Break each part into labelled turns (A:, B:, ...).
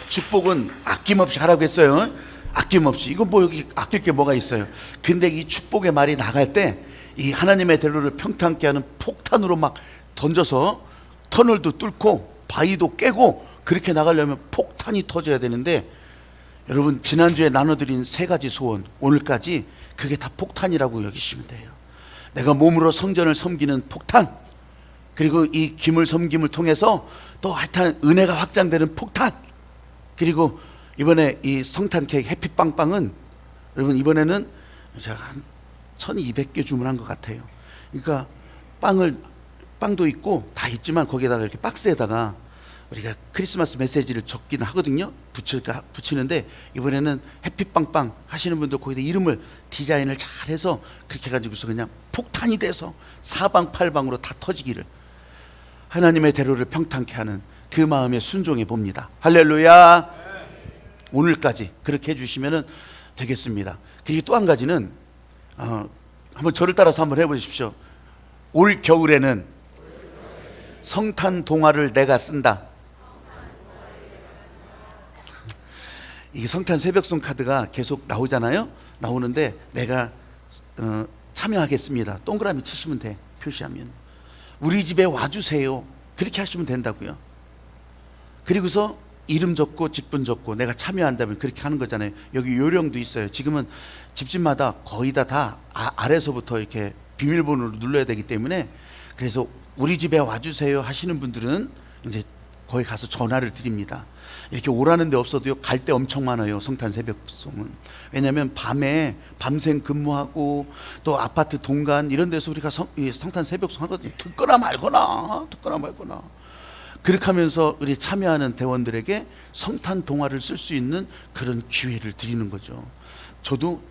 A: 축복은 아낌없이 하라고 했어요. 아낌없이. 이거 뭐 여기 아낄 게 뭐가 있어요. 근데 이 축복의 말이 나갈 때 이 하나님의 대로를 평탄케 하는 폭탄으로 막 던져서 터널도 뚫고 바위도 깨고 그렇게 나가려면 폭탄이 터져야 되는데, 여러분 지난주에 나눠드린 세 가지 소원, 오늘까지 그게 다 폭탄이라고 여기시면 돼요. 내가 몸으로 성전을 섬기는 폭탄, 그리고 이 기물 섬김을 통해서 또 하여튼 은혜가 확장되는 폭탄, 그리고 이번에 이 성탄 케이크 해피빵빵은 여러분 이번에는 제가 한 1200개 주문한 것 같아요. 그러니까 빵도 있고 다 있지만 거기에다가 이렇게 박스에다가 우리가 크리스마스 메시지를 적기는 하거든요. 붙이는데 이번에는 해피빵빵 하시는 분들 거기다 이름을 디자인을 잘 해서 그렇게 해가지고서 그냥 폭탄이 돼서 사방팔방으로 다 터지기를, 하나님의 대로를 평탄케 하는 그 마음에 순종해 봅니다. 할렐루야. 오늘까지 그렇게 해주시면 되겠습니다. 그리고 또 한 가지는 한번 저를 따라서 한번 해보십시오. 올 겨울에는 성탄 동화를 내가 쓴다. 이게 성탄 새벽송 카드가 계속 나오잖아요. 나오는데 내가 참여하겠습니다. 동그라미 치시면 돼. 표시하면 우리 집에 와주세요. 그렇게 하시면 된다고요. 그리고서 이름 적고 직분 적고 내가 참여한다면 그렇게 하는 거잖아요. 여기 요령도 있어요. 지금은 집집마다 거의 다 아래서부터 이렇게 비밀번호를 눌러야 되기 때문에, 그래서 우리 집에 와주세요 하시는 분들은 이제 거기 가서 전화를 드립니다. 이렇게 오라는 데 없어도요, 갈 데 엄청 많아요. 성탄 새벽송은. 왜냐하면 밤에 밤샘 근무하고 또 아파트 동간 이런 데서 우리가 성탄 새벽송 하거든요. 듣거나 말거나. 그렇게 하면서 우리 참여하는 대원들에게 성탄 동화를 쓸 수 있는 그런 기회를 드리는 거죠. 저도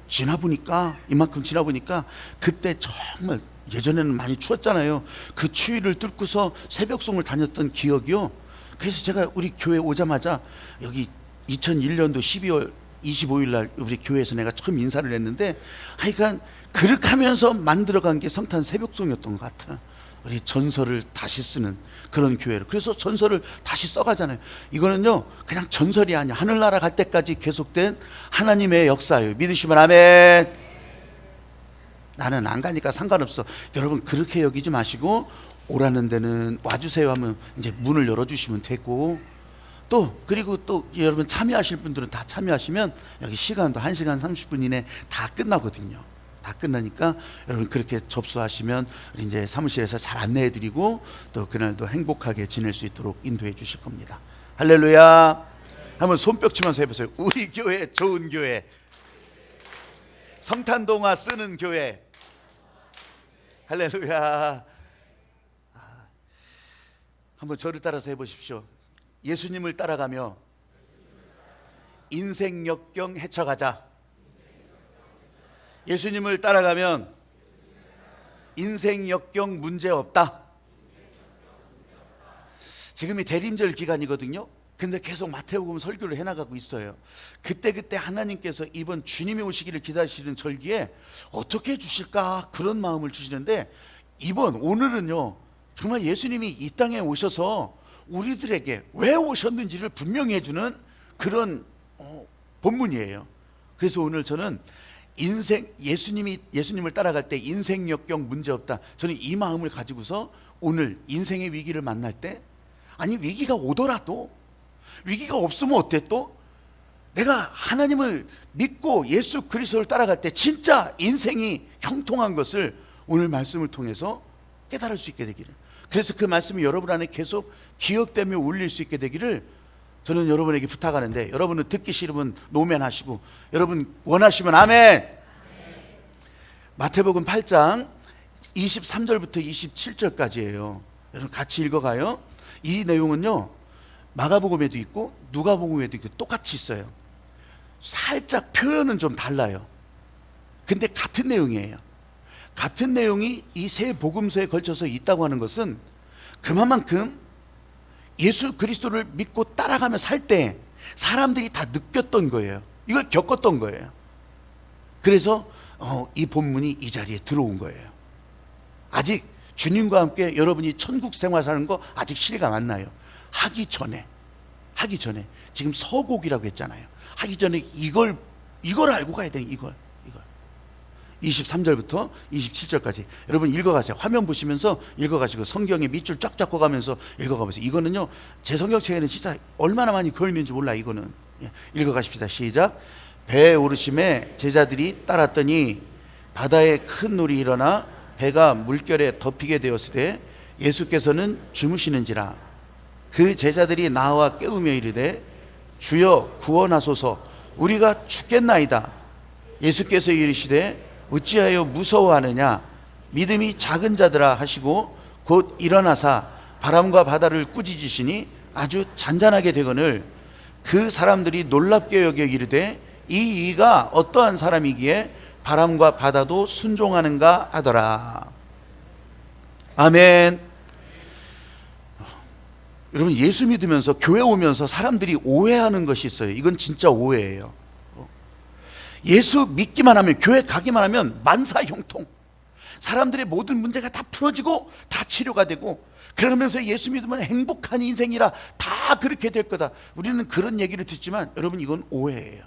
A: 이만큼 지나보니까 그때 정말 예전에는 많이 추웠잖아요. 그 추위를 뚫고서 새벽송을 다녔던 기억이요. 그래서 제가 우리 교회 오자마자 여기 2001년도 12월 25일 날 우리 교회에서 내가 처음 인사를 했는데, 하여간 그렇게 하면서 만들어간 게 성탄 새벽송이었던 것 같아. 우리 전설을 다시 쓰는 그런 교회로. 그래서 전설을 다시 써가잖아요. 이거는요 그냥 전설이 아니야. 하늘나라 갈 때까지 계속된 하나님의 역사예요. 믿으시면 아멘. 나는 안 가니까 상관없어. 여러분 그렇게 여기지 마시고 오라는 데는 와주세요 하면 이제 문을 열어주시면 되고, 또 그리고 또 여러분 참여하실 분들은 다 참여하시면 여기 시간도 1시간 30분 이내 다 끝나거든요. 다 끝나니까 여러분 그렇게 접수하시면 이제 사무실에서 잘 안내해드리고 또 그날도 행복하게 지낼 수 있도록 인도해 주실 겁니다. 할렐루야. 한번 손뼉 치면서 해보세요. 우리 교회 좋은 교회, 성탄동화 쓰는 교회. 할렐루야. 한번 저를 따라서 해보십시오. 예수님을 따라가며 인생 역경 헤쳐가자. 예수님을 따라가면 인생 역경 문제 없다. 지금이 대림절 기간이거든요. 근데 계속 마태복음 설교를 해나가고 있어요. 그때 하나님께서 이번 주님이 오시기를 기다리시는 절기에 어떻게 해주실까 그런 마음을 주시는데, 오늘은요 정말 예수님이 이 땅에 오셔서 우리들에게 왜 오셨는지를 분명히 해주는 그런 본문이에요. 그래서 오늘 저는 예수님을 따라갈 때 인생 역경 문제 없다. 저는 이 마음을 가지고서 오늘 인생의 위기를 만날 때, 아니 위기가 오더라도 위기가 없으면 어때? 또 내가 하나님을 믿고 예수 그리스도를 따라갈 때 진짜 인생이 형통한 것을 오늘 말씀을 통해서 깨달을 수 있게 되기를, 그래서 그 말씀이 여러분 안에 계속 기억되며 울릴 수 있게 되기를 저는 여러분에게 부탁하는데, 여러분은 듣기 싫으면 노면하시고, 여러분 원하시면 아멘. 마태복음 8장 23절부터 27절까지예요. 여러분 같이 읽어가요. 이 내용은요 마가복음에도 있고 누가복음에도 있고 똑같이 있어요. 살짝 표현은 좀 달라요. 근데 같은 내용이에요. 같은 내용이 이 세 복음서에 걸쳐서 있다고 하는 것은 그만큼 예수 그리스도를 믿고 따라가며 살 때 사람들이 다 느꼈던 거예요. 이걸 겪었던 거예요. 그래서 이 본문이 이 자리에 들어온 거예요. 아직 주님과 함께 여러분이 천국 생활 사는 거 아직 실감 안 나요. 하기 전에 하기 전에 지금 서곡이라고 했잖아요. 하기 전에 이걸 알고 가야 돼요. 이걸 23절부터 27절까지 여러분 읽어가세요. 화면 보시면서 읽어가시고 성경에 밑줄 쫙 잡고 가면서 읽어가보세요. 이거는요 제 성경책에는 진짜 얼마나 많이 걸리는지 몰라. 이거는 읽어가십시다. 시작. 배에 오르심에 제자들이 따랐더니 바다에 큰 놀이 일어나 배가 물결에 덮이게 되었으되 예수께서는 주무시는지라. 그 제자들이 나와 깨우며 이르되 주여 구원하소서 우리가 죽겠나이다. 예수께서 이르시되 어찌하여 무서워하느냐 믿음이 작은 자들아 하시고 곧 일어나사 바람과 바다를 꾸짖으시니 아주 잔잔하게 되거늘 그 사람들이 놀랍게 여겨 이르되 이 이가 어떠한 사람이기에 바람과 바다도 순종하는가 하더라. 아멘. 여러분 예수 믿으면서 교회 오면서 사람들이 오해하는 것이 있어요. 이건 진짜 오해예요. 예수 믿기만 하면, 교회 가기만 하면 만사형통, 사람들의 모든 문제가 다 풀어지고 다 치료가 되고, 그러면서 예수 믿으면 행복한 인생이라 다 그렇게 될 거다. 우리는 그런 얘기를 듣지만 여러분 이건 오해예요.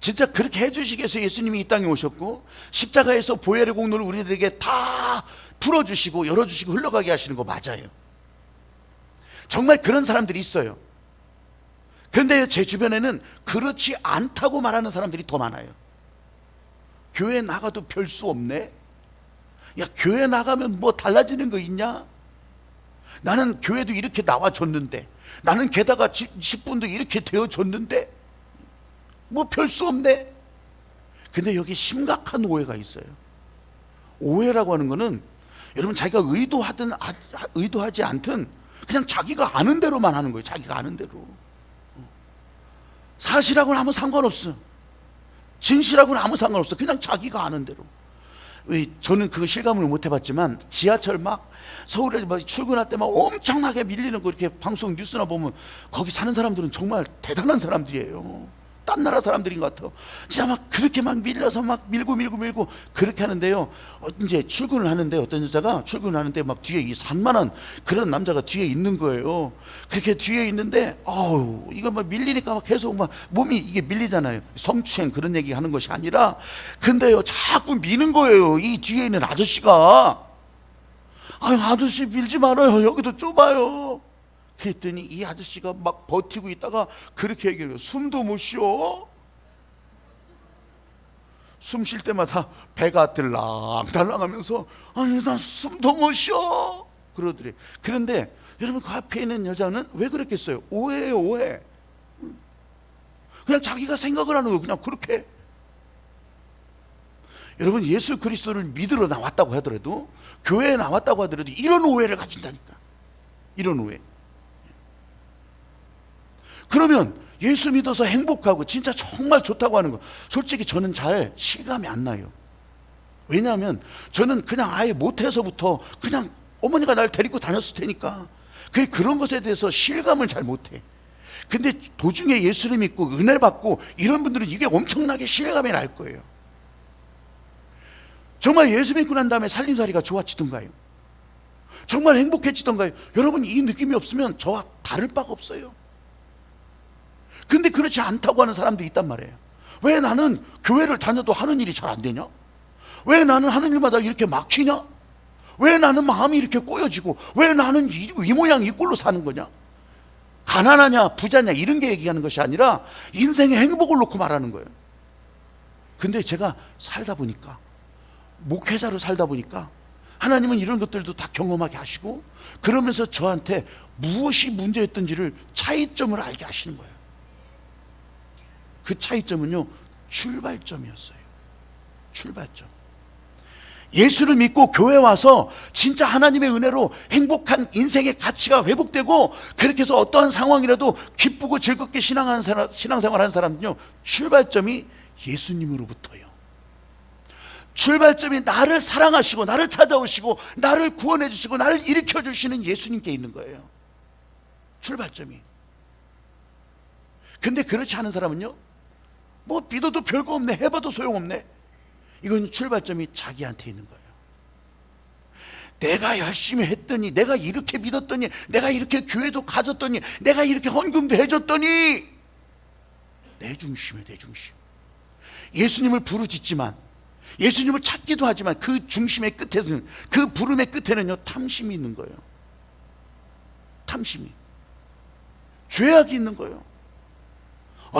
A: 진짜 그렇게 해주시기 위해서 예수님이 이 땅에 오셨고 십자가에서 보혈의 공로를 우리들에게 다 풀어주시고 열어주시고 흘러가게 하시는 거 맞아요. 정말 그런 사람들이 있어요. 그런데 제 주변에는 그렇지 않다고 말하는 사람들이 더 많아요. 교회 나가도 별 수 없네. 야, 교회 나가면 뭐 달라지는 거 있냐? 나는 교회도 이렇게 나와줬는데, 나는 게다가 10분도 이렇게 되어줬는데 뭐 별 수 없네. 근데 여기 심각한 오해가 있어요. 오해라고 하는 거는 여러분 자기가 의도하든 의도하지 않든 그냥 자기가 아는 대로만 하는 거예요. 자기가 아는 대로. 사실하고는 아무 상관없어. 진실하고는 아무 상관없어. 그냥 자기가 아는 대로. 저는 그 실감을 못 해봤지만 지하철 막 서울에 막 출근할 때 막 엄청나게 밀리는 거 이렇게 방송 뉴스나 보면 거기 사는 사람들은 정말 대단한 사람들이에요. 딴 나라 사람들인 것 같아요. 진짜 막 그렇게 막 밀려서 막 밀고 그렇게 하는데요. 이제 출근을 하는데 어떤 여자가 출근을 하는데 막 뒤에 이 산만한 그런 남자가 뒤에 있는 거예요. 그렇게 뒤에 있는데 아우 이거 막 밀리니까 막 계속 막 몸이 이게 밀리잖아요. 성추행 그런 얘기 하는 것이 아니라 근데요 자꾸 미는 거예요. 이 뒤에 있는 아저씨가. 아유 아저씨 밀지 말아요. 여기도 좁아요. 그랬더니 이 아저씨가 막 버티고 있다가 그렇게 얘기해요. 숨도 못 쉬어. 숨 쉴 때마다 배가 들락달락하면서 아니 나 숨도 못 쉬어 그러더래. 그런데 여러분 그 앞에 있는 여자는 왜 그랬겠어요? 오해예요. 오해. 그냥 자기가 생각을 하는 거예요. 그냥 그렇게. 여러분 예수 그리스도를 믿으러 나왔다고 하더라도, 교회에 나왔다고 하더라도 이런 오해를 가진다니까. 이런 오해. 그러면 예수 믿어서 행복하고 진짜 정말 좋다고 하는 거 솔직히 저는 잘 실감이 안 나요. 왜냐하면 저는 그냥 아예 못해서부터 그냥 어머니가 날 데리고 다녔을 테니까 그런 것에 대해서 실감을 잘 못해. 근데 도중에 예수를 믿고 은혜 받고 이런 분들은 이게 엄청나게 실감이 날 거예요. 정말 예수 믿고 난 다음에 살림살이가 좋아지던가요? 정말 행복해지던가요? 여러분 이 느낌이 없으면 저와 다를 바가 없어요. 근데 그렇지 않다고 하는 사람들이 있단 말이에요. 왜 나는 교회를 다녀도 하는 일이 잘 안 되냐? 왜 나는 하는 일마다 이렇게 막히냐? 왜 나는 마음이 이렇게 꼬여지고 왜 나는 이 모양 이 꼴로 사는 거냐? 가난하냐 부자냐 이런 게 얘기하는 것이 아니라 인생의 행복을 놓고 말하는 거예요. 근데 제가 살다 보니까, 목회자로 살다 보니까 하나님은 이런 것들도 다 경험하게 하시고 그러면서 저한테 무엇이 문제였던지를 차이점을 알게 하시는 거예요. 그 차이점은요 출발점이었어요. 출발점. 예수를 믿고 교회 와서 진짜 하나님의 은혜로 행복한 인생의 가치가 회복되고 그렇게 해서 어떠한 상황이라도 기쁘고 즐겁게 신앙생활하는 사람은요 출발점이 예수님으로부터요. 출발점이 나를 사랑하시고 나를 찾아오시고 나를 구원해 주시고 나를 일으켜 주시는 예수님께 있는 거예요. 출발점이. 근데 그렇지 않은 사람은요 뭐 믿어도 별거 없네, 해봐도 소용없네. 이건 출발점이 자기한테 있는 거예요. 내가 열심히 했더니, 내가 이렇게 믿었더니, 내가 이렇게 교회도 가졌더니, 내가 이렇게 헌금도 해줬더니, 내 중심이에요, 내 중심. 예수님을 부르짖지만, 예수님을 찾기도 하지만 그 중심의 끝에는, 그 부름의 끝에는요, 탐심이 있는 거예요. 탐심이. 죄악이 있는 거예요.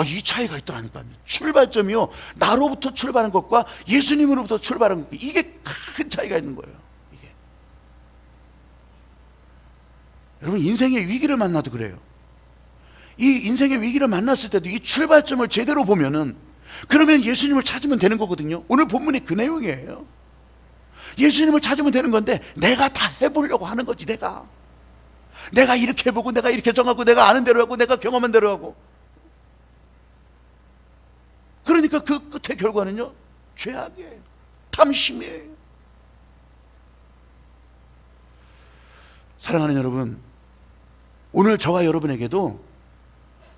A: 이 차이가 있더라니까요. 출발점이요, 나로부터 출발한 것과 예수님으로부터 출발한 것, 이게 큰 차이가 있는 거예요. 이게. 여러분, 인생의 위기를 만나도 그래요. 이 인생의 위기를 만났을 때도 이 출발점을 제대로 보면은, 그러면 예수님을 찾으면 되는 거거든요. 오늘 본문이 그 내용이에요. 예수님을 찾으면 되는 건데, 내가 다 해보려고 하는 거지. 내가 이렇게 해보고, 내가 이렇게 정하고, 내가 아는 대로 하고, 내가 경험한 대로 하고. 그러니까 그 끝의 결과는요, 죄악이에요. 탐심이에요. 사랑하는 여러분, 오늘 저와 여러분에게도,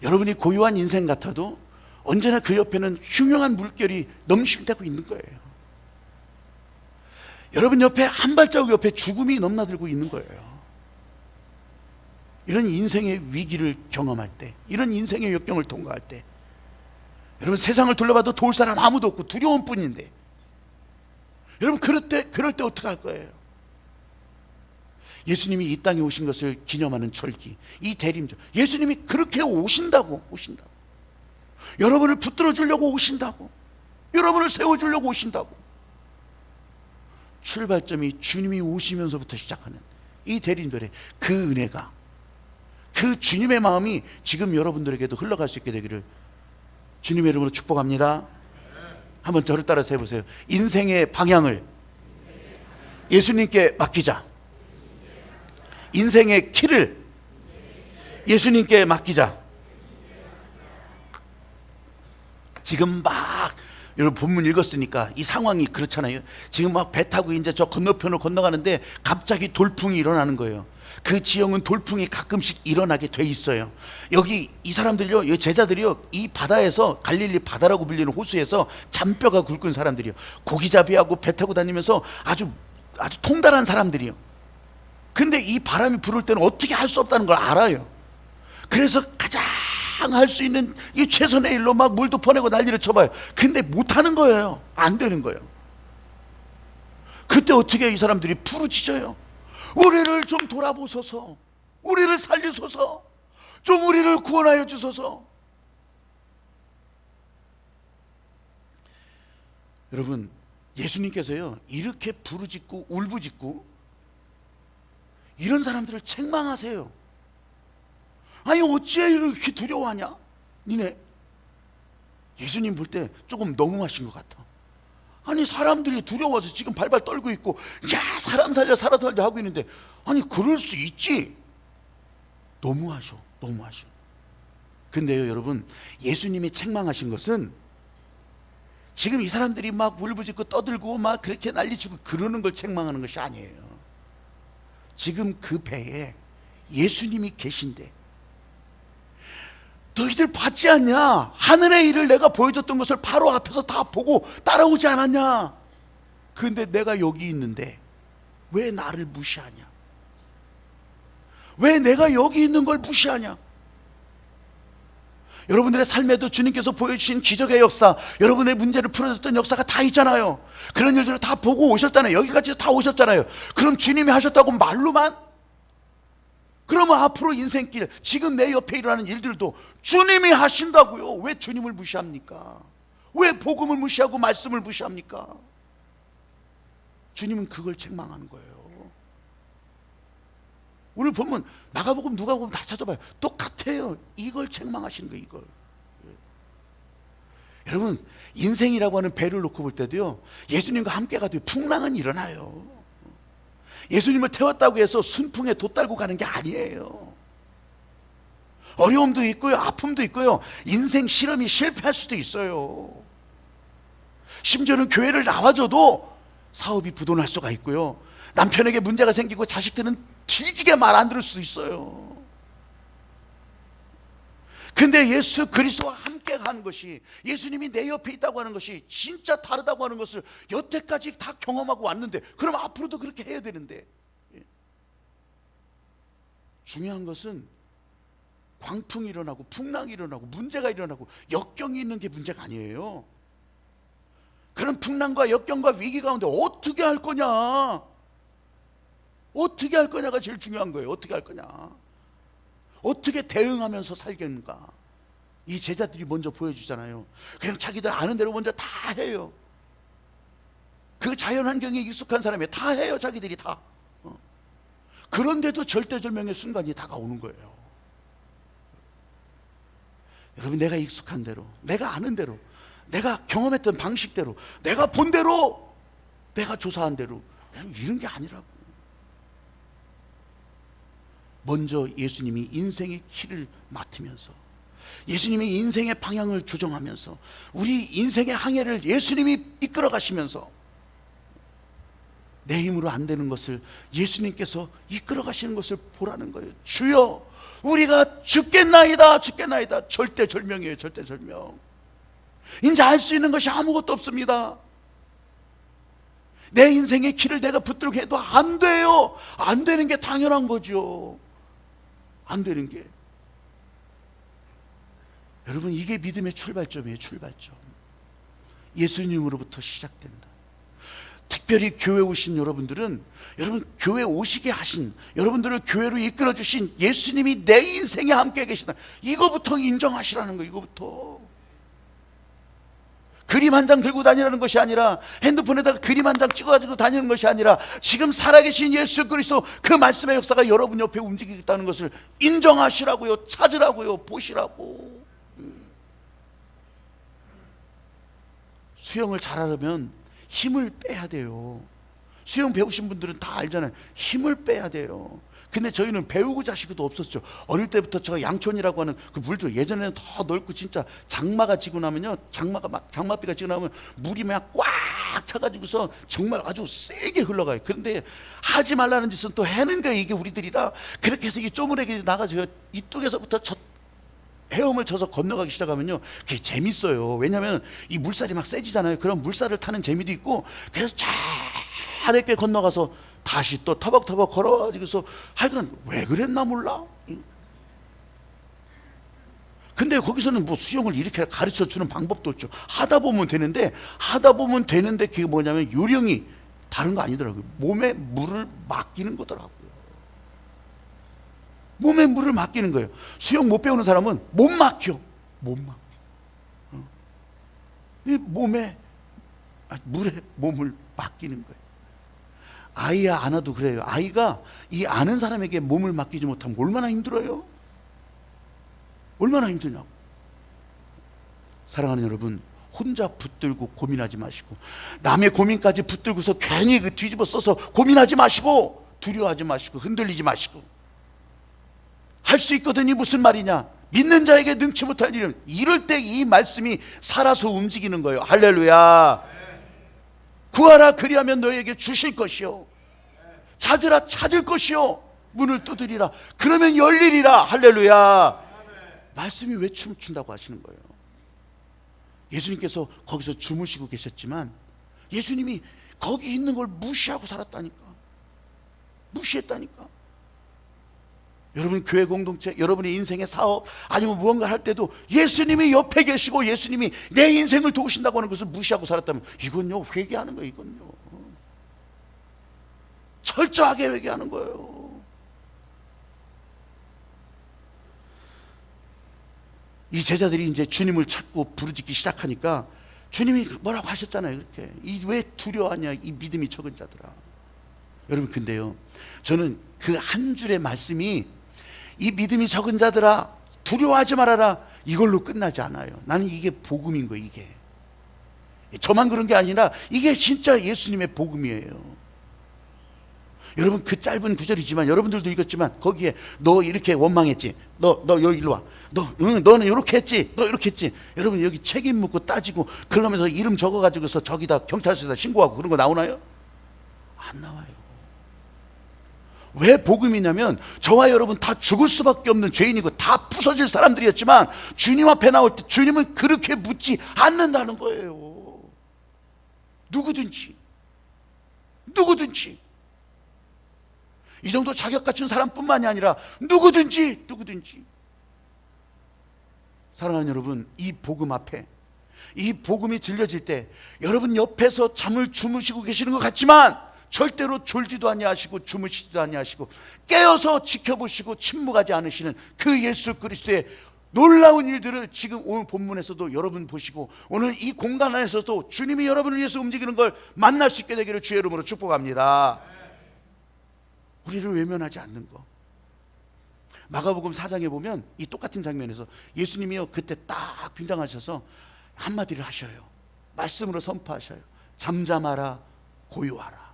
A: 여러분이 고요한 인생 같아도 언제나 그 옆에는 흉흉한 물결이 넘실대고 있는 거예요. 여러분 옆에, 한 발자국 옆에 죽음이 넘나들고 있는 거예요. 이런 인생의 위기를 경험할 때, 이런 인생의 역경을 통과할 때, 여러분 세상을 둘러봐도 도울 사람 아무도 없고 두려운 뿐인데, 여러분 그럴 때 어떻게 할 거예요? 예수님이 이 땅에 오신 것을 기념하는 절기, 이 대림절, 예수님이 그렇게 오신다고. 여러분을 붙들어 주려고 오신다고. 여러분을 세워주려고 오신다고. 출발점이 주님이 오시면서부터 시작하는 이 대림절의 그 은혜가, 그 주님의 마음이 지금 여러분들에게도 흘러갈 수 있게 되기를 주님의 이름으로 축복합니다. 한번 저를 따라서 해보세요. 인생의 방향을 예수님께 맡기자. 인생의 키를 예수님께 맡기자. 지금 막 여러분 본문 읽었으니까 이 상황이 그렇잖아요. 지금 막 배 타고 이제 저 건너편으로 건너가는데 갑자기 돌풍이 일어나는 거예요. 그 지형은 돌풍이 가끔씩 일어나게 돼 있어요. 여기 이 사람들이요, 이 제자들이요, 이 바다에서, 갈릴리 바다라고 불리는 호수에서 잔뼈가 굵은 사람들이요, 고기잡이하고 배 타고 다니면서 아주 통달한 사람들이요. 근데 이 바람이 불을 때는 어떻게 할 수 없다는 걸 알아요. 그래서 가장 할 수 있는 이 최선의 일로 막 물도 퍼내고 난리를 쳐봐요. 근데 못하는 거예요. 안 되는 거예요. 그때 어떻게 이 사람들이 부르짖어요. 우리를 좀 돌아보소서, 우리를 살리소서, 좀 우리를 구원하여 주소서. 여러분, 예수님께서요 이렇게 부르짖고 울부짖고 이런 사람들을 책망하세요. 아니 어찌해 이렇게 두려워하냐? 니네 예수님 볼 때 조금 너무하신 것 같아. 아니 사람들이 두려워서 지금 발발 떨고 있고, 야 사람 살려 하고 있는데, 아니 그럴 수 있지. 너무하셔. 근데요 여러분, 예수님이 책망하신 것은 지금 이 사람들이 막 울부짖고 떠들고 막 그렇게 난리치고 그러는 걸 책망하는 것이 아니에요. 지금 그 배에 예수님이 계신데, 너희들 봤지 않냐? 하늘의 일을 내가 보여줬던 것을 바로 앞에서 다 보고 따라오지 않았냐? 그런데 내가 여기 있는데 왜 나를 무시하냐? 왜 내가 여기 있는 걸 무시하냐? 여러분들의 삶에도 주님께서 보여주신 기적의 역사, 여러분의 문제를 풀어줬던 역사가 다 있잖아요. 그런 일들을 다 보고 오셨잖아요. 여기까지 다 오셨잖아요. 그럼 주님이 하셨다고 말로만? 그러면 앞으로 인생길, 지금 내 옆에 일어나는 일들도 주님이 하신다고요. 왜 주님을 무시합니까? 왜 복음을 무시하고 말씀을 무시합니까? 주님은 그걸 책망하는 거예요. 오늘 보면 마가복음, 누가복음 다 찾아봐요. 똑같아요. 이걸 책망하시는 거예요. 이걸. 여러분, 인생이라고 하는 배를 놓고 볼 때도요, 예수님과 함께 가도 풍랑은 일어나요. 예수님을 태웠다고 해서 순풍에 돛달고 가는 게 아니에요. 어려움도 있고요, 아픔도 있고요, 인생 실험이 실패할 수도 있어요. 심지어는 교회를 나와줘도 사업이 부도날 수가 있고요, 남편에게 문제가 생기고 자식들은 뒤지게 말 안 들을 수 있어요. 근데 예수 그리스도와 함께 가는 것이, 예수님이 내 옆에 있다고 하는 것이 진짜 다르다고 하는 것을 여태까지 다 경험하고 왔는데, 그럼 앞으로도 그렇게 해야 되는데, 중요한 것은 광풍이 일어나고 풍랑이 일어나고 문제가 일어나고 역경이 있는 게 문제가 아니에요. 그런 풍랑과 역경과 위기 가운데 어떻게 할 거냐, 어떻게 할 거냐가 제일 중요한 거예요. 어떻게 할 거냐, 어떻게 대응하면서 살겠는가. 이 제자들이 먼저 보여주잖아요. 그냥 자기들 아는 대로 먼저 다 해요. 그 자연 환경에 익숙한 사람이 다 해요. 자기들이 다. 그런데도 절대절명의 순간이 다가오는 거예요. 여러분, 내가 익숙한 대로, 내가 아는 대로, 내가 경험했던 방식대로, 내가 본 대로, 내가 조사한 대로, 이런 게 아니라고. 먼저 예수님이 인생의 키를 맡으면서, 예수님이 인생의 방향을 조정하면서, 우리 인생의 항해를 예수님이 이끌어 가시면서, 내 힘으로 안 되는 것을 예수님께서 이끌어 가시는 것을 보라는 거예요. 주여, 우리가 죽겠나이다, 죽겠나이다. 절대절명이에요. 절대절명. 이제 할 수 있는 것이 아무것도 없습니다. 내 인생의 길을 내가 붙들고 해도 안 돼요. 안 되는 게 당연한 거죠. 안 되는 게. 여러분, 이게 믿음의 출발점이에요. 출발점. 예수님으로부터 시작된다. 특별히 교회 오신 여러분들은, 여러분 교회 오시게 하신, 여러분들을 교회로 이끌어 주신 예수님이 내 인생에 함께 계시다. 이거부터 인정하시라는 거예요. 이거부터. 그림 한 장 들고 다니라는 것이 아니라, 핸드폰에다가 그림 한 장 찍어가지고 다니는 것이 아니라, 지금 살아계신 예수 그리스도 그 말씀의 역사가 여러분 옆에 움직이겠다는 것을 인정하시라고요. 찾으라고요. 보시라고. 수영을 잘하려면 힘을 빼야 돼요. 수영 배우신 분들은 다 알잖아요. 힘을 빼야 돼요. 근데 저희는 배우고자 하시고도 없었죠. 어릴 때부터 제가 양촌이라고 하는 그 물조, 예전에는 더 넓고 진짜 장마가 지고 나면요, 장마비가 지고 나면 물이 막 꽉 차가지고서 정말 아주 세게 흘러가요. 그런데 하지 말라는 짓은 또 해는 거예요. 이게 우리들이라. 그렇게 해서 이게 쪼무레기 나가서 이쪽에서부터 저 헤엄을 쳐서 건너가기 시작하면요, 그게 재밌어요. 왜냐하면 이 물살이 막 세지잖아요. 그럼 물살을 타는 재미도 있고, 그래서 잘게 건너가서 다시 또 터벅터벅 걸어가지고서, 하여간 왜 그랬나 몰라. 근데 거기서는 뭐 수영을 이렇게 가르쳐 주는 방법도 없죠. 하다 보면 되는데 그게 뭐냐면 요령이 다른 거 아니더라고요. 몸에 물을 맡기는 거더라고요. 몸에 물을 맡기는 거예요. 수영 못 배우는 사람은 못 맡겨. 못 맡겨. 이 물에 몸을 맡기는 거예요. 아이야 안아도 그래요. 아이가 이 아는 사람에게 몸을 맡기지 못하면 얼마나 힘들어요? 얼마나 힘드냐고. 사랑하는 여러분, 혼자 붙들고 고민하지 마시고, 남의 고민까지 붙들고서 괜히 그 뒤집어 써서 고민하지 마시고, 두려워하지 마시고, 흔들리지 마시고. 할 수 있거든이 무슨 말이냐? 믿는 자에게 능치 못할 일은, 이럴 때 이 말씀이 살아서 움직이는 거예요. 할렐루야. 구하라 그리하면 너에게 주실 것이요, 찾으라 찾을 것이요, 문을 두드리라 그러면 열리리라. 할렐루야. 말씀이 왜 춤을 춘다고 하시는 거예요? 예수님께서 거기서 주무시고 계셨지만 예수님이 거기 있는 걸 무시하고 살았다니까. 무시했다니까. 여러분 교회 공동체, 여러분의 인생의 사업, 아니면 무언가 할 때도 예수님이 옆에 계시고 예수님이 내 인생을 도우신다고 하는 것을 무시하고 살았다면, 이건요 회개하는 거예요. 이건요 철저하게 회개하는 거예요. 이 제자들이 이제 주님을 찾고 부르짖기 시작하니까 주님이 뭐라고 하셨잖아요. 이렇게, 이 왜 두려워하냐 이 믿음이 적은 자들아. 여러분, 근데요 저는 그 한 줄의 말씀이, 이 믿음이 적은 자들아 두려워하지 말아라, 이걸로 끝나지 않아요. 나는 이게 복음인 거예요. 이게 저만 그런 게 아니라 이게 진짜 예수님의 복음이에요. 여러분, 그 짧은 구절이지만 여러분들도 읽었지만 거기에 너 이렇게 원망했지, 너 여기 일로 와, 너는 이렇게 했지, 너 이렇게 했지. 여러분, 여기 책임 묻고 따지고 그러면서 이름 적어가지고서 저기다 경찰서에다 신고하고 그런 거 나오나요? 안 나와요. 왜 복음이냐면, 저와 여러분 다 죽을 수밖에 없는 죄인이고 다 부서질 사람들이었지만 주님 앞에 나올 때 주님은 그렇게 묻지 않는다는 거예요. 누구든지 이 정도 자격 갖춘 사람뿐만이 아니라 누구든지 사랑하는 여러분, 이 복음 앞에, 이 복음이 들려질 때 여러분 옆에서 잠을 주무시고 계시는 것 같지만 절대로 졸지도 아니하시고 주무시지도 아니하시고 깨어서 지켜보시고 침묵하지 않으시는 그 예수 그리스도의 놀라운 일들을 지금 오늘 본문에서도 여러분 보시고 오늘 이 공간 안에서도 주님이 여러분을 위해서 움직이는 걸 만날 수 있게 되기를 주의 이름으로 축복합니다. 우리를 외면하지 않는 거. 마가복음 4장에 보면 이 똑같은 장면에서 예수님이요 그때 딱 등장하셔서 한마디를 하셔요. 말씀으로 선포하셔요. 잠잠하라 고요하라.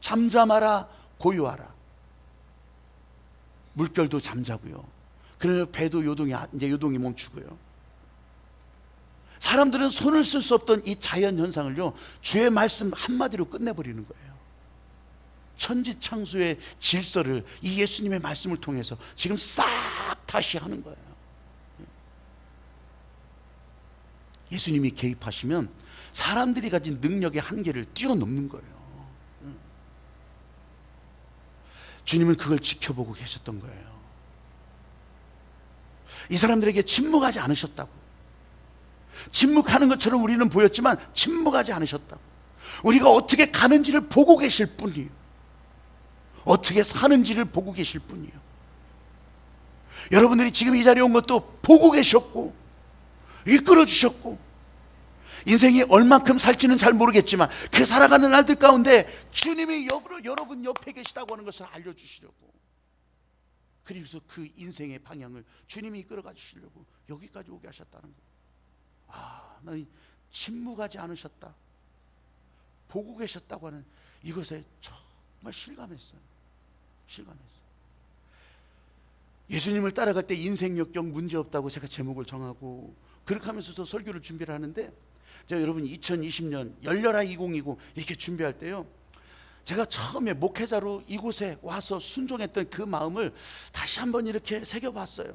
A: 잠잠하라 고요하라. 물결도 잠자고요. 그러면 배도 요동이 멈추고요. 사람들은 손을 쓸 수 없던 이 자연 현상을요 주의 말씀 한마디로 끝내버리는 거예요. 천지창조의 질서를 이 예수님의 말씀을 통해서 지금 싹 다시 하는 거예요. 예수님이 개입하시면 사람들이 가진 능력의 한계를 뛰어넘는 거예요. 주님은 그걸 지켜보고 계셨던 거예요. 이 사람들에게 침묵하지 않으셨다고. 침묵하는 것처럼 우리는 보였지만 침묵하지 않으셨다고. 우리가 어떻게 가는지를 보고 계실 뿐이에요. 어떻게 사는지를 보고 계실 뿐이에요. 여러분들이 지금 이 자리에 온 것도 보고 계셨고 이끌어 주셨고 인생이 얼만큼 살지는 잘 모르겠지만 그 살아가는 날들 가운데 주님이 여러분 옆에 계시다고 하는 것을 알려주시려고, 그리고서 그 인생의 방향을 주님이 이끌어가 주시려고 여기까지 오게 하셨다는 거예요. 아, 나는 침묵하지 않으셨다, 보고 계셨다고 하는 이것에 정말 실감했어요. 예수님을 따라갈 때 인생 역경 문제없다고 제가 제목을 정하고 그렇게 하면서 설교를 준비를 하는데, 제가 여러분 2020년 열려라 2020 이렇게 준비할 때요, 제가 처음에 목회자로 이곳에 와서 순종했던 그 마음을 다시 한번 이렇게 새겨봤어요.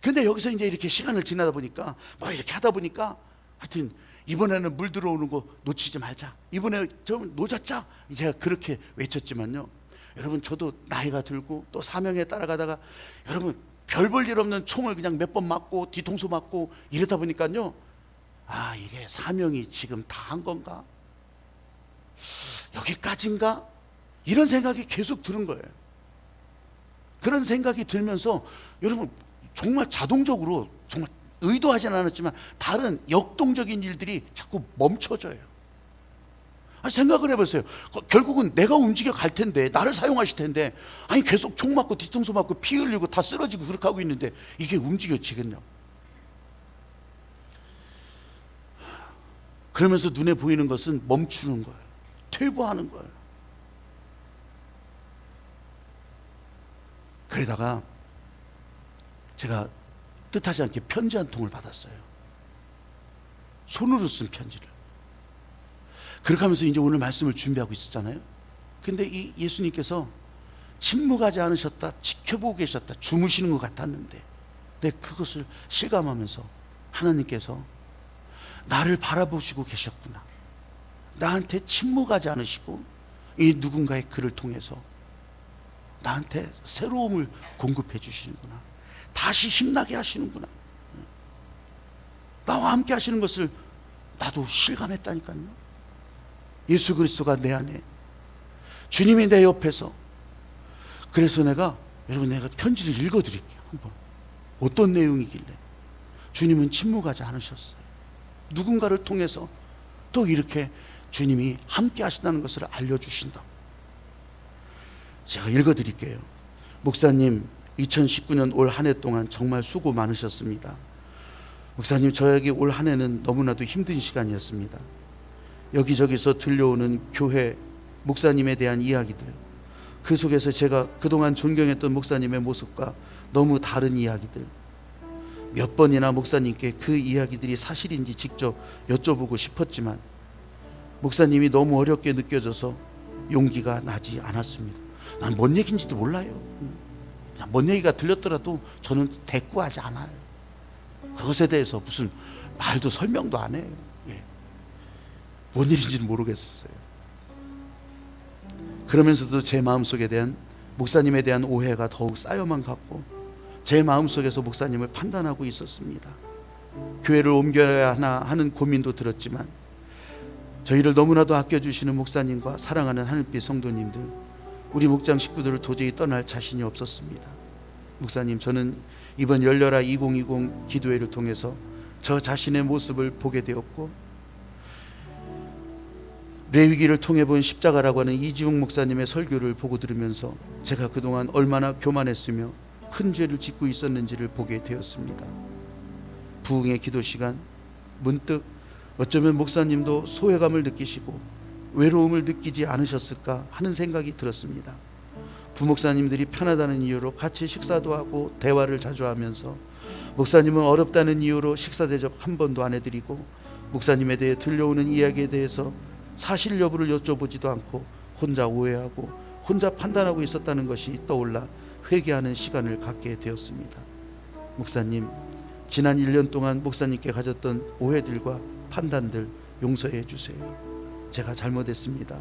A: 근데 여기서 이제 이렇게 시간을 지나다 보니까 이렇게 하다 보니까 하여튼 이번에는 물 들어오는 거 놓치지 말자, 이번에 좀 놓쳤자, 제가 그렇게 외쳤지만요, 여러분 저도 나이가 들고 또 사명에 따라가다가 여러분 별 볼 일 없는 총을 그냥 몇 번 맞고 뒤통수 맞고 이러다 보니까요, 아, 이게 사명이 지금 다 한 건가? 여기까지인가? 이런 생각이 계속 드는 거예요. 그런 생각이 들면서 여러분 정말 자동적으로, 정말 의도하진 않았지만 다른 역동적인 일들이 자꾸 멈춰져요. 생각을 해보세요. 결국은 내가 움직여 갈 텐데, 나를 사용하실 텐데, 아니 계속 총 맞고 뒤통수 맞고 피 흘리고 다 쓰러지고 그렇게 하고 있는데 이게 움직여지겠냐? 그러면서 눈에 보이는 것은 멈추는 거예요. 퇴보하는 거예요. 그러다가 제가 뜻하지 않게 편지 한 통을 받았어요. 손으로 쓴 편지를. 그렇게 하면서 이제 오늘 말씀을 준비하고 있었잖아요. 근데 이 예수님께서 침묵하지 않으셨다, 지켜보고 계셨다, 주무시는 것 같았는데, 내 그것을 실감하면서 하나님께서 나를 바라보시고 계셨구나, 나한테 침묵하지 않으시고 이 누군가의 글을 통해서 나한테 새로움을 공급해 주시는구나, 다시 힘나게 하시는구나, 나와 함께 하시는 것을 나도 실감했다니까요. 예수 그리스도가 내 안에, 주님이 내 옆에서. 그래서 내가 편지를 읽어드릴게요. 한번 어떤 내용이길래 주님은 침묵하지 않으셨어요. 누군가를 통해서 또 이렇게 주님이 함께 하신다는 것을 알려주신다고. 제가 읽어드릴게요. 목사님, 2019년 올 한 해 동안 정말 수고 많으셨습니다. 목사님, 저에게 올 한 해는 너무나도 힘든 시간이었습니다. 여기저기서 들려오는 교회 목사님에 대한 이야기들, 그 속에서 제가 그동안 존경했던 목사님의 모습과 너무 다른 이야기들, 몇 번이나 목사님께 그 이야기들이 사실인지 직접 여쭤보고 싶었지만 목사님이 너무 어렵게 느껴져서 용기가 나지 않았습니다. 난 뭔 얘기인지도 몰라요. 뭔 얘기가 들렸더라도 저는 대꾸하지 않아요. 그것에 대해서 무슨 말도 설명도 안 해요. 뭔 일인지는 모르겠었어요. 그러면서도 제 마음속에 대한 목사님에 대한 오해가 더욱 쌓여만 갔고 제 마음속에서 목사님을 판단하고 있었습니다. 교회를 옮겨야 하나 하는 고민도 들었지만 저희를 너무나도 아껴주시는 목사님과 사랑하는 하늘빛 성도님들, 우리 목장 식구들을 도저히 떠날 자신이 없었습니다. 목사님, 저는 이번 열려라 2020 기도회를 통해서 저 자신의 모습을 보게 되었고, 레위기를 통해 본 십자가라고 하는 이지웅 목사님의 설교를 보고 들으면서 제가 그동안 얼마나 교만했으며 큰 죄를 짓고 있었는지를 보게 되었습니다. 부흥의 기도 시간, 문득 어쩌면 목사님도 소외감을 느끼시고 외로움을 느끼지 않으셨을까 하는 생각이 들었습니다. 부목사님들이 편하다는 이유로 같이 식사도 하고 대화를 자주 하면서 목사님은 어렵다는 이유로 식사 대접 한 번도 안 해드리고 목사님에 대해 들려오는 이야기에 대해서 사실 여부를 여쭤보지도 않고 혼자 오해하고 혼자 판단하고 있었다는 것이 떠올라 회개하는 시간을 갖게 되었습니다. 목사님, 지난 1년 동안 목사님께 가졌던 오해들과 판단들 용서해 주세요. 제가 잘못했습니다.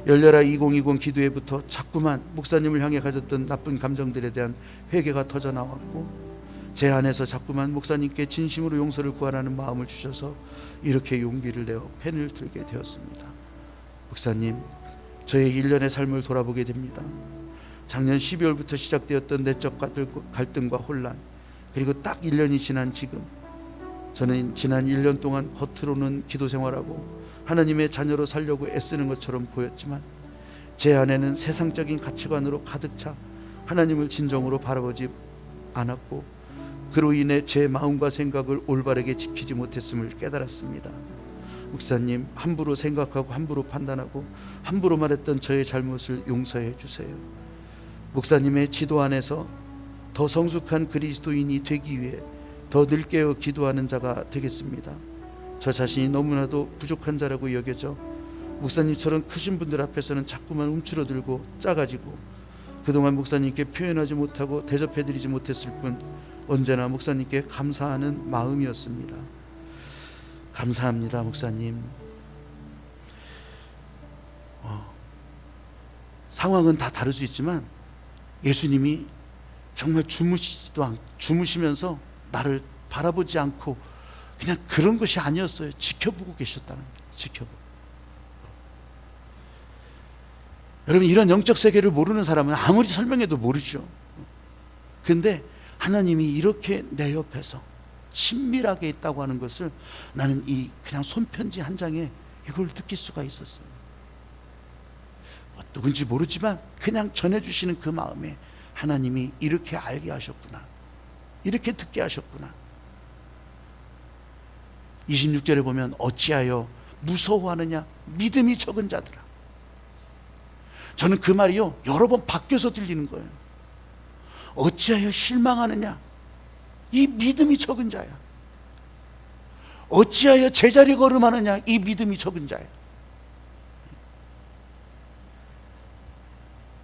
A: 열려라 2020 기도회부터 자꾸만 목사님을 향해 가졌던 나쁜 감정들에 대한 회개가 터져 나왔고 제 안에서 자꾸만 목사님께 진심으로 용서를 구하라는 마음을 주셔서 이렇게 용기를 내어 펜을 들게 되었습니다. 목사님, 저의 1년의 삶을 돌아보게 됩니다. 작년 12월부터 시작되었던 내적 갈등과 혼란, 그리고 딱 1년이 지난 지금 저는 지난 1년 동안 겉으로는 기도 생활하고 하나님의 자녀로 살려고 애쓰는 것처럼 보였지만 제 안에는 세상적인 가치관으로 가득 차 하나님을 진정으로 바라보지 않았고 그로 인해 제 마음과 생각을 올바르게 지키지 못했음을 깨달았습니다. 목사님, 함부로 생각하고 함부로 판단하고 함부로 말했던 저의 잘못을 용서해 주세요. 목사님의 지도 안에서 더 성숙한 그리스도인이 되기 위해 더 늘 깨어 기도하는 자가 되겠습니다. 저 자신이 너무나도 부족한 자라고 여겨져 목사님처럼 크신 분들 앞에서는 자꾸만 움츠러들고 작아지고 그동안 목사님께 표현하지 못하고 대접해드리지 못했을 뿐 언제나 목사님께 감사하는 마음이었습니다. 감사합니다, 목사님. 상황은 다 다를 수 있지만 예수님이 정말 주무시면서 나를 바라보지 않고 그냥 그런 것이 아니었어요. 지켜보고 계셨다는 거예요. 지켜보고. 여러분, 이런 영적 세계를 모르는 사람은 아무리 설명해도 모르죠. 근데 하나님이 이렇게 내 옆에서 친밀하게 있다고 하는 것을 나는 이 그냥 손편지 한 장에 이걸 느낄 수가 있었어요. 누군지 모르지만 그냥 전해주시는 그 마음에 하나님이 이렇게 알게 하셨구나, 이렇게 듣게 하셨구나. 26절에 보면 어찌하여 무서워하느냐 믿음이 적은 자들아. 저는 그 말이요 여러 번 바뀌어서 들리는 거예요. 어찌하여 실망하느냐, 이 믿음이 적은 자야. 어찌하여 제자리 걸음하느냐, 이 믿음이 적은 자야.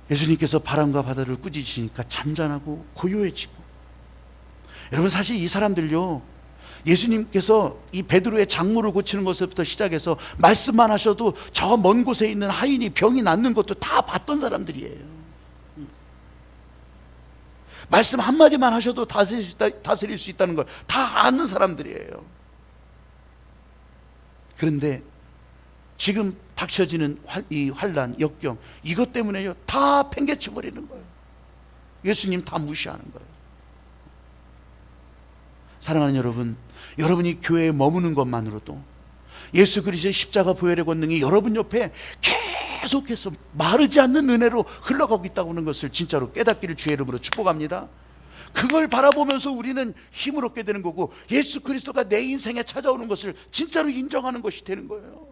A: 예수님께서 바람과 바다를 꾸짖으시니까 잔잔하고 고요해지고. 여러분, 사실 이 사람들요, 예수님께서 이 베드로의 장모를 고치는 것부터 시작해서 말씀만 하셔도 저 먼 곳에 있는 하인이 병이 낫는 것도 다 봤던 사람들이에요. 말씀 한마디만 하셔도 다스릴 수 있다는 걸 다 아는 사람들이에요. 그런데 지금 닥쳐지는 이 환란, 역경, 이것 때문에요 다 팽개쳐 버리는 거예요. 예수님 다 무시하는 거예요. 사랑하는 여러분, 여러분이 교회에 머무는 것만으로도 예수 그리스도의 십자가 보혈의 권능이 여러분 옆에 계속해서 마르지 않는 은혜로 흘러가고 있다고 하는 것을 진짜로 깨닫기를 주의 이름으로 축복합니다. 그걸 바라보면서 우리는 힘을 얻게 되는 거고 예수 그리스도가 내 인생에 찾아오는 것을 진짜로 인정하는 것이 되는 거예요.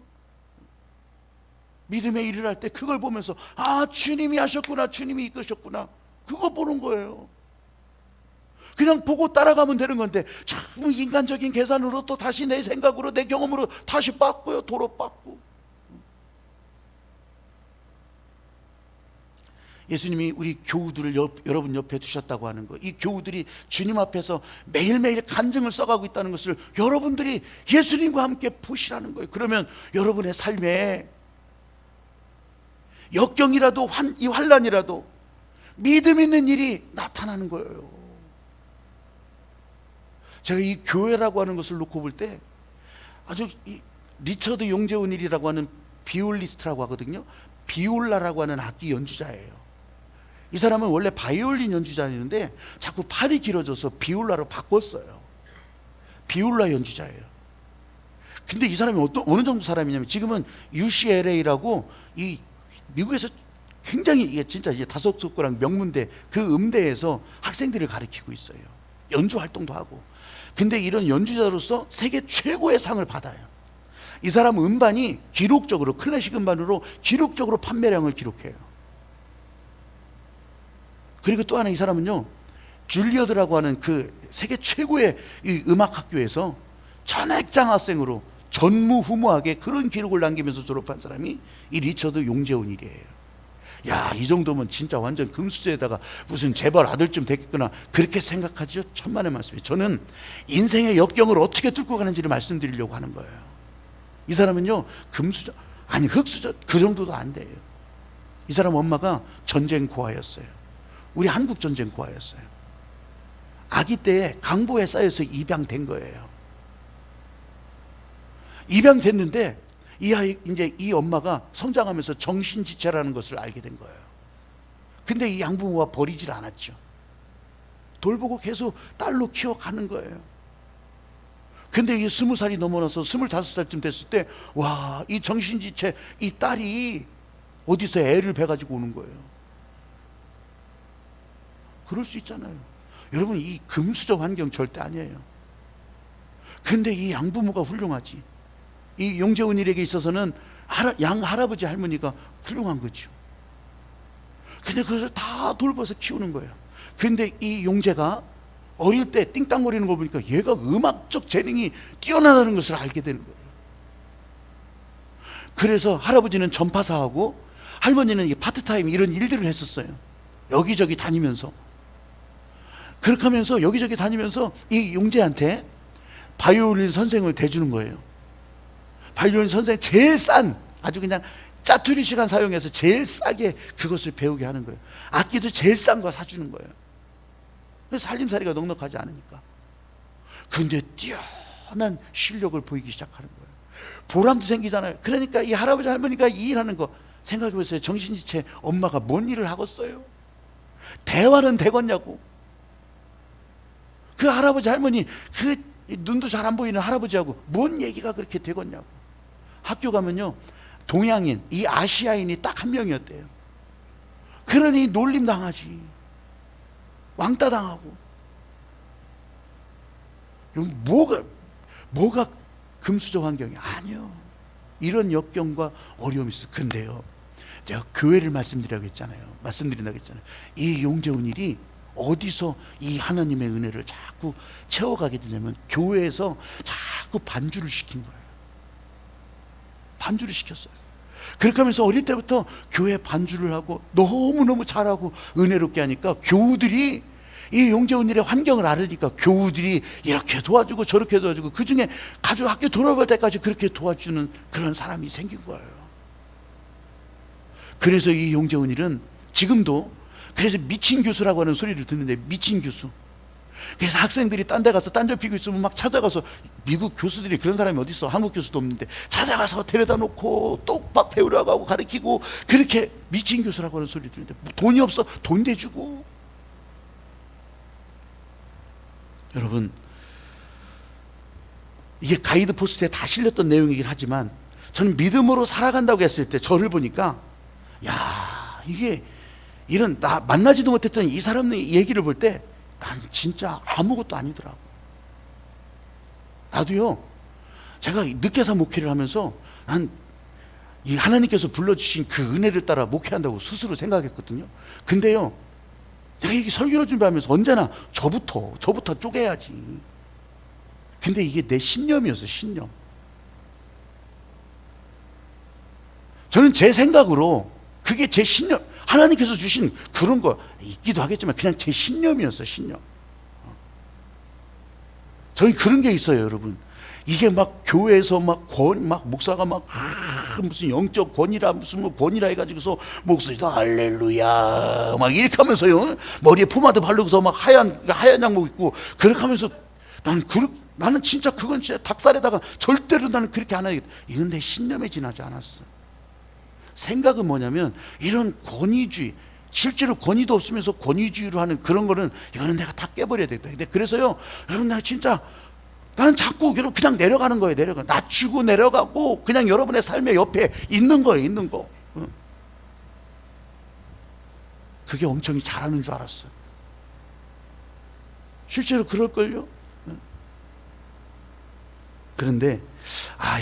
A: 믿음의 일을 할 때 그걸 보면서 아, 주님이 하셨구나, 주님이 이끄셨구나, 그거 보는 거예요. 그냥 보고 따라가면 되는 건데 자꾸 인간적인 계산으로 또 다시 내 생각으로 내 경험으로 다시 빻고요, 도로 빻고. 예수님이 우리 교우들을 여러분 옆에 두셨다고 하는 거, 이 교우들이 주님 앞에서 매일매일 간증을 써가고 있다는 것을 여러분들이 예수님과 함께 보시라는 거예요. 그러면 여러분의 삶에 역경이라도 이 환난이라도 믿음 있는 일이 나타나는 거예요. 제가 이 교회라고 하는 것을 놓고 볼 때 아주 리처드 용재훈일이라고 하는 비올리스트라고 하거든요. 비올라라고 하는 악기 연주자예요. 이 사람은 원래 바이올린 연주자였는데 자꾸 팔이 길어져서 비올라로 바꿨어요. 비올라 연주자예요. 근데 이 사람이 어느 정도 사람이냐면 지금은 UCLA라고 이 미국에서 굉장히 이게 진짜 이제 다섯 손가락 명문대 그 음대에서 학생들을 가르치고 있어요. 연주 활동도 하고. 근데 이런 연주자로서 세계 최고의 상을 받아요. 이 사람 음반이 기록적으로 클래식 음반으로 기록적으로 판매량을 기록해요. 그리고 또 하나 이 사람은요, 줄리어드라고 하는 그 세계 최고의 이 음악학교에서 전액장학생으로 전무후무하게 그런 기록을 남기면서 졸업한 사람이 이 리처드 용재훈일이에요. 야, 이 정도면 진짜 완전 금수저에다가 무슨 재벌 아들쯤 됐겠구나 그렇게 생각하죠. 천만의 말씀이에요. 저는 인생의 역경을 어떻게 뚫고 가는지를 말씀드리려고 하는 거예요. 이 사람은요, 금수저 아니 흙수저 그 정도도 안 돼요. 이 사람 엄마가 전쟁 고아였어요. 우리 한국 전쟁 고아였어요. 아기 때 강보에 쌓여서 입양된 거예요. 입양됐는데 이 아이, 이제 이 엄마가 성장하면서 정신지체라는 것을 알게 된 거예요. 근데 이 양부모가 버리질 않았죠. 돌보고 계속 딸로 키워가는 거예요. 근데 이게 20살이 넘어나서 25살쯤 됐을 때, 와, 이 정신지체, 이 딸이 어디서 애를 베가지고 오는 거예요. 그럴 수 있잖아요. 여러분, 이 금수저 환경 절대 아니에요. 근데 이 양부모가 훌륭하지. 이 용재훈일에게 있어서는 양 할아버지 할머니가 훌륭한 거죠. 근데 그것을 다 돌봐서 키우는 거예요. 근데 이 용재가 어릴 때 띵땅거리는 거 보니까 얘가 음악적 재능이 뛰어나다는 것을 알게 되는 거예요. 그래서 할아버지는 전파사하고 할머니는 파트타임 이런 일들을 했었어요. 여기저기 다니면서. 그렇게 하면서 여기저기 다니면서 이 용재한테 바이올린 선생을 대주는 거예요. 바이올린 선생 제일 싼, 아주 그냥 짜투리 시간 사용해서 제일 싸게 그것을 배우게 하는 거예요. 악기도 제일 싼 거 사주는 거예요. 그래서 살림살이가 넉넉하지 않으니까. 근데 뛰어난 실력을 보이기 시작하는 거예요. 보람도 생기잖아요. 그러니까 이 할아버지 할머니가 이 일하는 거 생각해 보세요. 정신지체 엄마가 뭔 일을 하겠어요? 대화는 되겠냐고. 그 할아버지 할머니, 그 눈도 잘 안 보이는 할아버지하고 뭔 얘기가 그렇게 되겠냐고. 학교 가면요, 동양인, 이 아시아인이 딱 한 명이었대요. 그러니 놀림 당하지. 왕따 당하고. 뭐가 금수저 환경이 아니요. 이런 역경과 어려움이 있어요. 근데요, 제가 교회를 말씀드린다고 했잖아요. 이 용재훈일이 어디서 이 하나님의 은혜를 자꾸 채워가게 되냐면 교회에서 자꾸 반주를 시킨 거예요. 반주를 시켰어요. 그렇게 하면서 어릴 때부터 교회 반주를 하고 너무너무 잘하고 은혜롭게 하니까 교우들이 이 용재훈일의 환경을 알으니까 교우들이 이렇게 도와주고 저렇게 도와주고, 그 중에 가족 학교 돌아올 때까지 그렇게 도와주는 그런 사람이 생긴 거예요. 그래서 이 용재훈일은 지금도, 그래서 미친 교수라고 하는 소리를 듣는데, 미친 교수. 그래서 학생들이 딴 데 가서 딴 데 피고 있으면 막 찾아가서, 미국 교수들이 그런 사람이 어디 있어? 한국 교수도 없는데 찾아가서 데려다 놓고 똑박 배우라고 하고 가르치고, 그렇게 미친 교수라고 하는 소리를 듣는데, 돈이 없어? 돈 대주고. 여러분, 이게 가이드 포스트에 다 실렸던 내용이긴 하지만 저는 믿음으로 살아간다고 했을 때 저를 보니까, 야, 이게 이런 나 만나지도 못했던 이 사람의 얘기를 볼 때 난 진짜 아무것도 아니더라고. 나도요, 제가 늦게사 목회를 하면서 난 이 하나님께서 불러주신 그 은혜를 따라 목회한다고 스스로 생각했거든요. 근데요, 내가 이게 설교를 준비하면서 언제나 저부터 쪼개야지. 근데 이게 내 신념이었어요. 신념. 저는 제 생각으로 그게 제 신념, 하나님께서 주신 그런 거 있기도 하겠지만 그냥 제 신념이었어요. 신념. 저희 그런 게 있어요, 여러분. 이게 막 교회에서 막 목사가 막 무슨 영적 권위라 무슨 뭐 권위라 해가지고서 목소리도 할렐루야 막 이렇게 하면서요, 머리에 포마드 바르고서 막 하얀 양복 입고 그렇게 하면서 나는 진짜 그건 진짜 닭살에다가 절대로 나는 그렇게 안 하겠다. 이건 내 신념에 지나지 않았어. 생각은 뭐냐면 이런 권위주의, 실제로 권위도 없으면서 권위주의로 하는 그런 거는 이거는 내가 다 깨버려야 되겠다. 근데 그래서요, 여러분, 나 진짜 나는 자꾸 그냥 내려가는 거예요. 낮추고 내려가고 그냥 여러분의 삶의 옆에 있는 거예요. 있는 거. 그게 엄청 잘하는 줄 알았어요. 실제로 그럴걸요. 그런데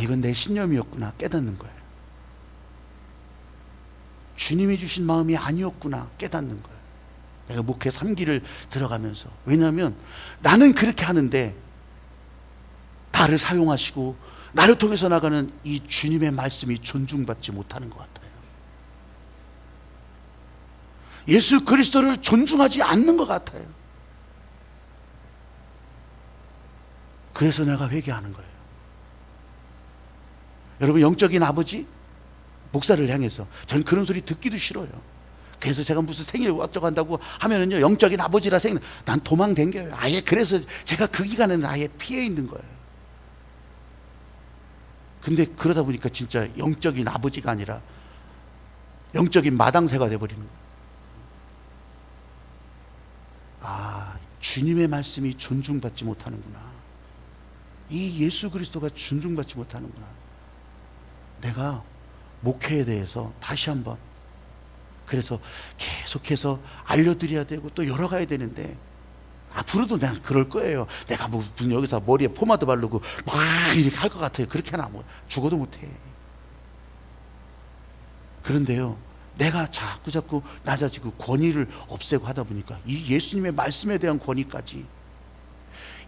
A: 이건 내 신념이었구나 깨닫는 거예요. 주님이 주신 마음이 아니었구나 깨닫는 거예요. 내가 목회 3기를 들어가면서. 왜냐하면 나는 그렇게 하는데 나를 사용하시고 나를 통해서 나가는 이 주님의 말씀이 존중받지 못하는 것 같아요. 예수 그리스도를 존중하지 않는 것 같아요. 그래서 내가 회개하는 거예요. 여러분, 영적인 아버지 목사를 향해서 저는 그런 소리 듣기도 싫어요. 그래서 제가 무슨 생일 어쩌고 한다고 하면은요, 영적인 아버지라 난 도망댕겨요. 아예. 그래서 제가 그 기간에는 아예 피해 있는 거예요. 근데 그러다 보니까 진짜 영적인 아버지가 아니라 영적인 마당새가 돼버리는 거예요. 주님의 말씀이 존중받지 못하는구나. 이 예수 그리스도가 존중받지 못하는구나. 내가 목회에 대해서 다시 한번 그래서 계속해서 알려드려야 되고 또 열어가야 되는데, 앞으로도 내가 그럴 거예요. 내가 무슨 여기서 머리에 포마드 바르고 막 이렇게 할 것 같아요. 그렇게 하나 죽어도 못해. 그런데요, 내가 자꾸 낮아지고 권위를 없애고 하다 보니까 이 예수님의 말씀에 대한 권위까지,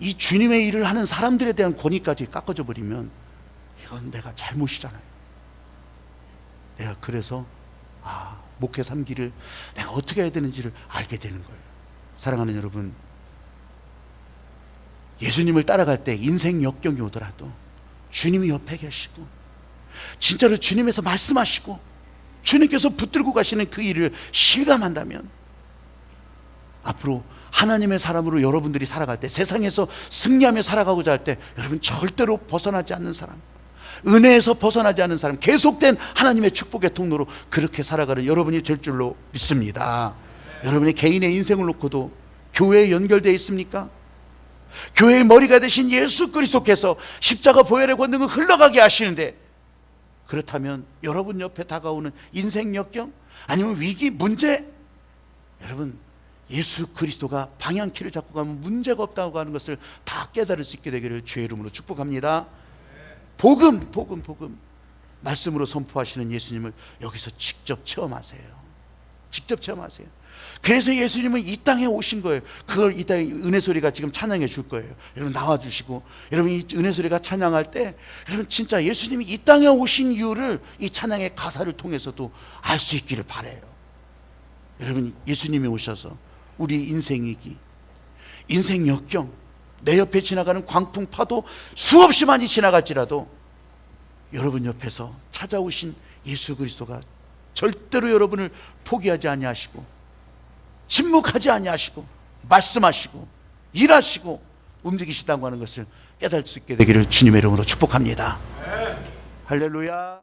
A: 이 주님의 일을 하는 사람들에 대한 권위까지 깎아져 버리면 이건 내가 잘못이잖아요. 내가 그래서 목회 3기를 내가 어떻게 해야 되는지를 알게 되는 거예요. 사랑하는 여러분, 예수님을 따라갈 때 인생 역경이 오더라도 주님이 옆에 계시고 진짜로 주님에서 말씀하시고 주님께서 붙들고 가시는 그 일을 실감한다면 앞으로 하나님의 사람으로 여러분들이 살아갈 때, 세상에서 승리하며 살아가고자 할 때 여러분 절대로 벗어나지 않는 사람, 은혜에서 벗어나지 않는 사람, 계속된 하나님의 축복의 통로로 그렇게 살아가는 여러분이 될 줄로 믿습니다. 여러분의 개인의 인생을 놓고도 교회에 연결되어 있습니까? 교회의 머리가 되신 예수 그리스도께서 십자가 보혈의 권능을 흘러가게 하시는데, 그렇다면 여러분 옆에 다가오는 인생 역경 아니면 위기, 문제, 여러분 예수 그리스도가 방향키를 잡고 가면 문제가 없다고 하는 것을 다 깨달을 수 있게 되기를 주의 이름으로 축복합니다. 복음 말씀으로 선포하시는 예수님을 여기서 직접 체험하세요. 직접 체험하세요. 그래서 예수님은 이 땅에 오신 거예요. 그걸 이 땅에 은혜 소리가 지금 찬양해 줄 거예요. 여러분 나와주시고, 여러분 이 은혜 소리가 찬양할 때 여러분 진짜 예수님이 이 땅에 오신 이유를 이 찬양의 가사를 통해서도 알 수 있기를 바라요. 여러분, 예수님이 오셔서 우리 인생 위기, 인생 역경, 내 옆에 지나가는 광풍 파도 수없이 많이 지나갈지라도 여러분 옆에서 찾아오신 예수 그리스도가 절대로 여러분을 포기하지 아니하시고 침묵하지 아니하시고 말씀하시고 일하시고 움직이시다고 하는 것을 깨달을 수 있게 되기를 주님의 이름으로 축복합니다. 할렐루야.